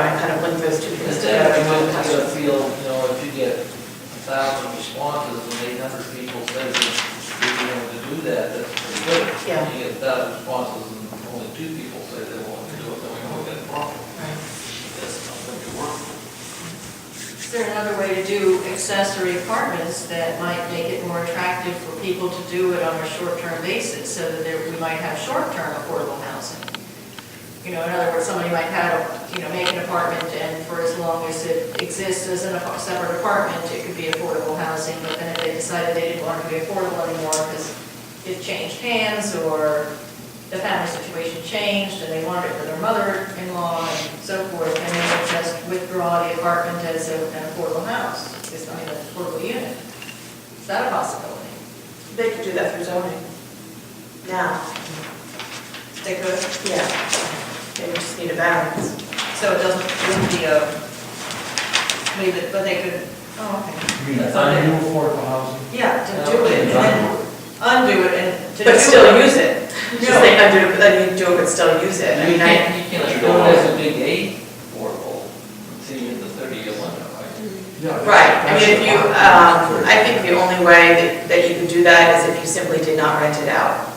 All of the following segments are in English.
and kind of link those two things Instead, together. you would feel, if you get 1,000 responses and 800 people say that they're willing to do that, that's pretty good. Yeah. You get 1,000 responses and only 2 people say they're willing to do it, then we know we got a problem. Right. That's not going to work. Is there another way to do accessory apartments that might make it more attractive for people to do it on a short-term basis, so that we might have short-term affordable housing? In other words, somebody might make an apartment, and for as long as it exists as a separate apartment, it could be affordable housing, but then if they decided they didn't want it to be affordable anymore because it changed hands, or the family situation changed, and they wanted it for their mother-in-law and so forth, and they would just withdraw the apartment as an affordable house, an affordable unit. Is that a possibility? They could do that through zoning. Now. They could? Yeah. They would just need a variance. So it wouldn't be but they could, oh, okay. You mean undo affordable housing? Yeah, to do it, and then undo it, and to But do still it. use it. Just No. say undo it, but then you do it, but still use it. I mean, You can't do it as a big A affordable until you hit the 30-year limit, right? Yeah. right. I mean, if you, I think the only way that you could do that is if you simply did not rent it out.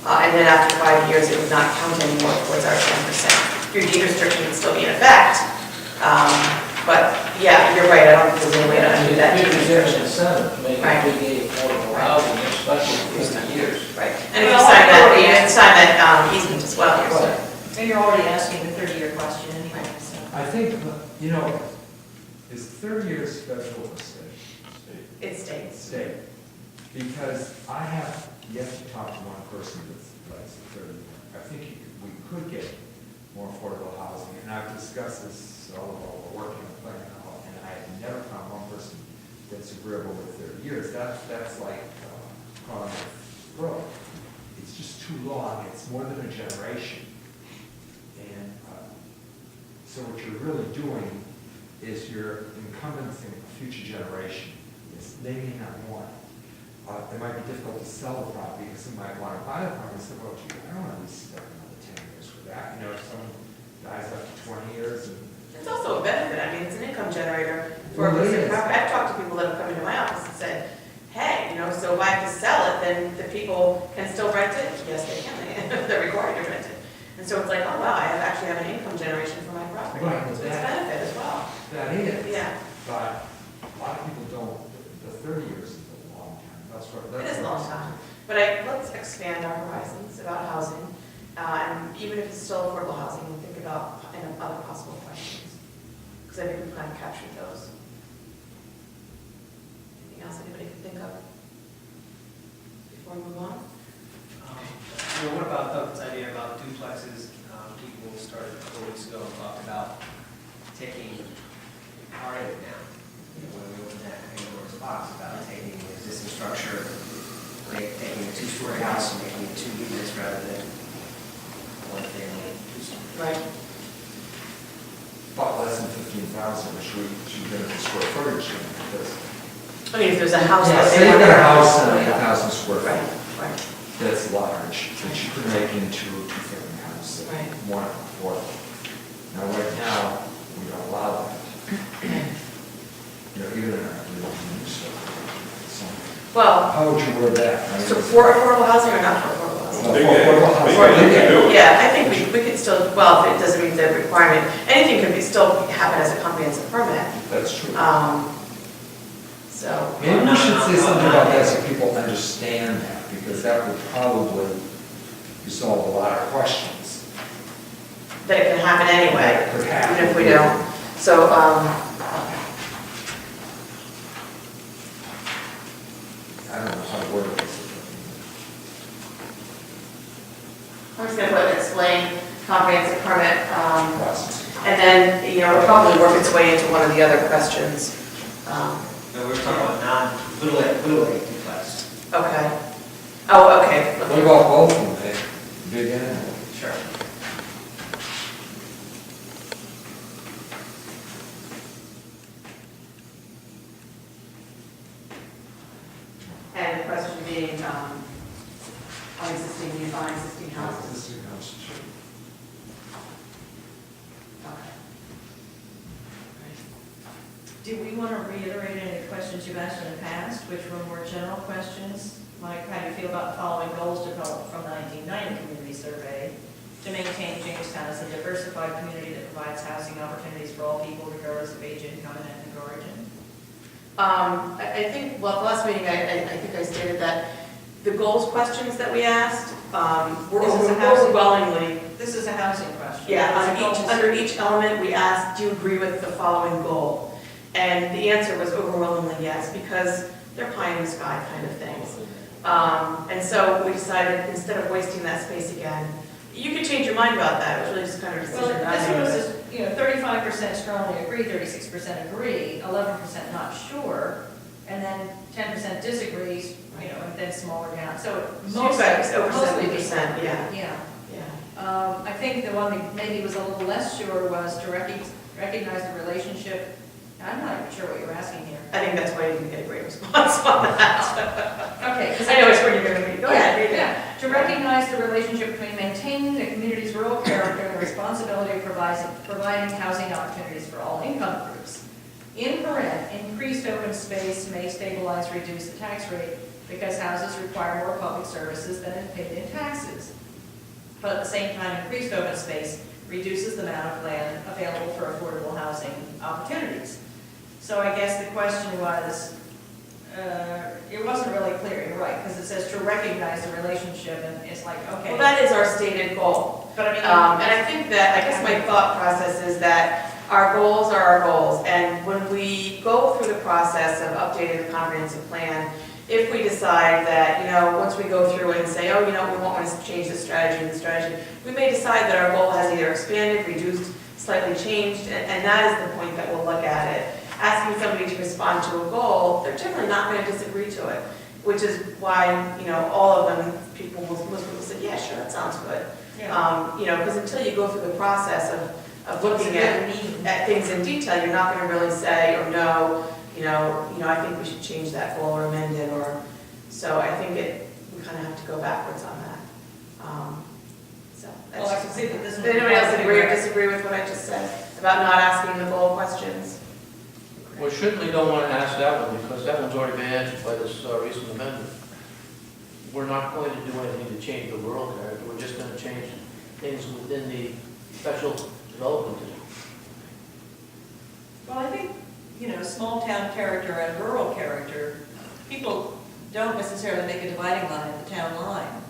And then after 5 years, it would not count anymore towards our 10%. Your deed restriction would still be in effect. But yeah, you're right, I don't think there's any way to undo that deed There's restriction. an incentive to make Right. a big A affordable housing, especially for 50 years. Right. And if you sign that easement as well, you're Right. And you're already asking the 30-year question anyway, so. I think, is 30 years federal or state? it states. State. Because I have yet to talk to one person that's 30. I think we could get more affordable housing, and I've discussed this all while we're working on planning, and I have never found one person that's agreeable with 30 years. That's like calling it growth. It's just too long. It's more than a generation. And so what you're really doing is you're encompassing a future generation. They may not want it. It might be difficult to sell the property because some might want to buy the property and say, well, gee, I don't want to be stuck another 10 years for that. If someone dies after 20 years. It's also a benefit. I mean, it's an income generator for a Well, it piece of is. property. I've talked to people that have come into my office and said, hey, so if I have to sell it, then the people can still rent it? Yes, they can. They're required to rent it. And so it's like, oh, wow, I actually have an income generation for my property. Right, So it's a benefit as well. That is. Yeah. But a lot of people don't. The 30 years is a long time. It is a long time. But let's expand our horizons about housing. And even if it's still affordable housing, we'll think about other possible questions. Because I think we've kind of captured those. Anything else anybody can think of before we move on? What about Doug's idea about duplexes? People started a couple weeks ago and talked about taking part of it down. When we opened that Pandora's box about taking the existing structure, taking a 2-story house and making it 2 units rather than one family. Right. About less than 15,000, which we should get the square footage in because. I mean, if there's a house that Say they you want got to a house in 1,000 square Right, feet. right. That's large, that you could make into a 2-family house. Right. One affordable. Now, right now, we don't allow that. Even in our new stuff. So, Well, how would you word that? so for affordable housing or not for affordable housing? For affordable housing. Yeah, I think we could still, well, if it doesn't meet the requirement, anything could still happen as a comprehensive permit. That's true. So, Maybe we should say something about that so people understand that, because that would probably resolve a lot of questions. that it can happen anyway, It could happen. even if we don't. So, I don't know how to word this. I'm just gonna put explain comprehensive permit, Process. and then, it'll probably work its way into one of the other questions. No, we're talking about little A duplex. Okay. Oh, okay. What about both of them, big and? Sure. And the question being, on existing houses. Existing house, sure. Okay. Do we want to reiterate any questions you've asked in the past, which were more general questions? Like, how do you feel about the following goals developed from the 1990 community survey to maintain Jamestown as a diversified community that provides housing opportunities for all people regardless of age, income, and ethnic origin? I think, well, at the last meeting, I think I stated that the goals questions that we asked were This is a housing- overwhelmingly, This is a housing question. yeah, It's a goals. under each element, we asked, do you agree with the following goal? And the answer was overwhelmingly yes, because they're pie in the sky kind of things. And so we decided, instead of wasting that space again, you could change your mind about that, it was really just kind of a Well, decision I this made. one was, 35% strongly agree, 36% agree, 11% not sure, and then 10% disagrees, and then smaller down, so Most over mostly 70%, yeah, Yeah. yeah. I think the one that maybe was a little less sure was to recognize the relationship. I'm not even sure what you're asking here. I think that's why you didn't get a great response on that. Okay. 'cause I know it's where you're going to be, go ahead. read it. Yeah, to recognize the relationship between maintaining the community's rural character and the responsibility of providing housing opportunities for all income groups. In paren, increased open space may stabilize, reduce the tax rate because houses require more public services than is paid in taxes. But at the same time, increased open space reduces the amount of land available for affordable housing opportunities. So I guess the question was, it wasn't really clear, you're right, because it says to recognize the relationship, and it's like, okay. Well, that is our stated goal. But I mean. And I think that, I guess my thought process is that our goals are our goals, and when we go through the process of updating the comprehensive plan, if we decide that, once we go through and say, we want to change the strategy, we may decide that our goal has either expanded, reduced, slightly changed, and that is the point that we'll look at it. Asking somebody to respond to a goal, they're generally not going to disagree to it, which is why, all of them, most people say, yeah, sure, that sounds good. Because until you go through the process of looking at things in detail, you're not going to really say, or no, I think we should change that goal or amend it, so I think we kind of have to go backwards on that. So. Well, I can see that this. Does anybody else agree or disagree with what I just said about not asking the goal questions? Well, certainly don't want to ask that one, because that one's already been answered by this recent amendment. We're not going to do anything to change the rural character, we're just going to change things within the special development district. Well, I think, small town character and rural character, people don't necessarily make a dividing line at the town line.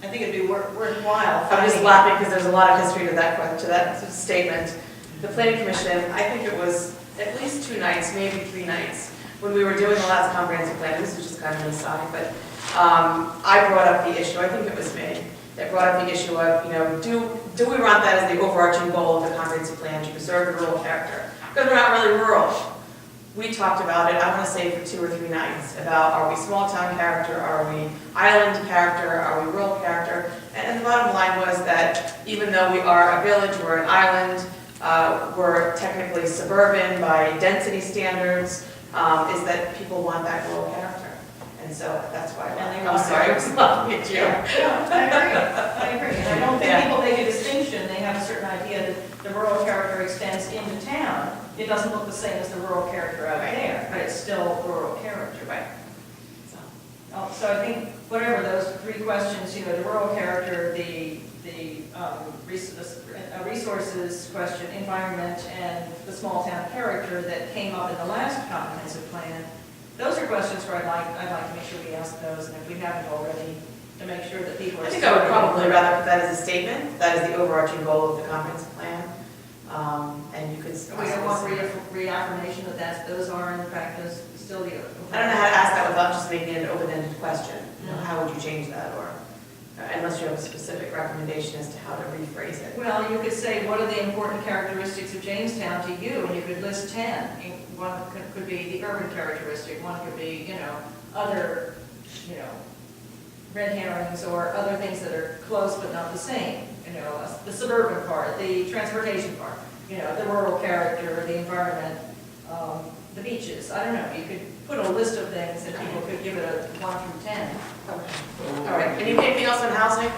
I think it'd be worthwhile. I'm just laughing because there's a lot of history to that statement. The planning commission, I think it was at least 2 nights, maybe 3 nights, when we were doing the last comprehensive plan, this was just kind of an aside, but I brought up the issue, I think it was me, that brought up the issue of, do we want that as the overarching goal of the comprehensive plan, to preserve the rural character? Because we're not really rural. We talked about it, I want to say for 2 or 3 nights, about are we small town character, are we island character, are we rural character? And the bottom line was that even though we are a village, we're an island, we're technically suburban by density standards, is that people want that rural character. And so that's why I'm sorry, I was laughing at you. Yeah, I agree. And I don't think people make a distinction. They have a certain idea that the rural character extends into town. It doesn't look the same as the rural character out there, but it's still rural character. Right. So I think whatever those 3 questions, the rural character, the resources question, environment, and the small town character that came up in the last comprehensive plan, those are questions where I'd like to make sure we ask those, and if we haven't already, to make sure that people are. I think I would probably rather put that as a statement, that is the overarching goal of the comprehensive plan. And you could. We don't want reaffirmation that those are in practice still the. I don't know how to ask that without just making it an open-ended question. How would you change that, or unless you have a specific recommendation as to how to rephrase it? Well, you could say, what are the important characteristics of Jamestown to you? And you could list 10. One could be the urban characteristic. One could be, other, red herrings or other things that are close but not the same. The suburban part, the transportation part, the rural character, the environment, the beaches. I don't know. You could put a list of things and people could give it a 1 through 10. Okay. All right. Anything else on housing?